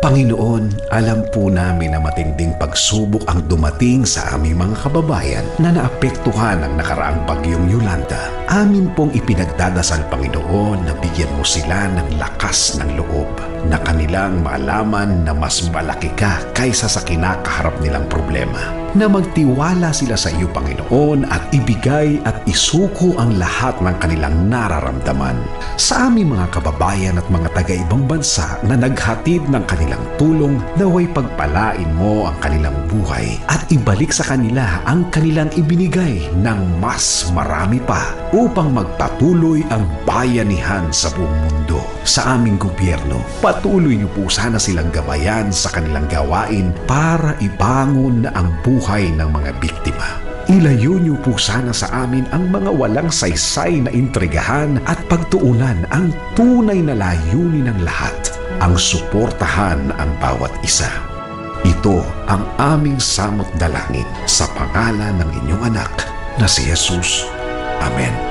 Panginoon, alam po namin na matinding pagsubok ang dumating sa aming mga kababayan na naapektuhan ng nakaraang bagyong Yolanda. Amin pong ipinagdadasal, Panginoon, na bigyan mo sila ng lakas ng loob, na kanilang malaman na mas malaki ka kaysa sa kinakaharap nilang problema, na magtiwala sila sa iyo, Panginoon, at ibigay at isuko ang lahat ng kanilang nararamdaman. Sa aming mga kababayan at mga taga-ibang bansa na naghatid ng kanilang tulong, naway pagpalain mo ang kanilang buhay at ibalik sa kanila ang kanilang ibinigay ng mas marami pa upang magpatuloy ang bayanihan sa buong mundo. Sa aming gobyerno, patuloy niyo po sana silang gabayan sa kanilang gawain para ibangon ang buhay ng mga biktima. Ilayo niyo po sana sa amin ang mga walang saysay na intrigahan at pagtuunan ang tunay na layunin ng lahat, ang suportahan ang bawat isa. Ito ang aming samot dalangin sa pangalan ng inyong anak na si Jesus. Amen.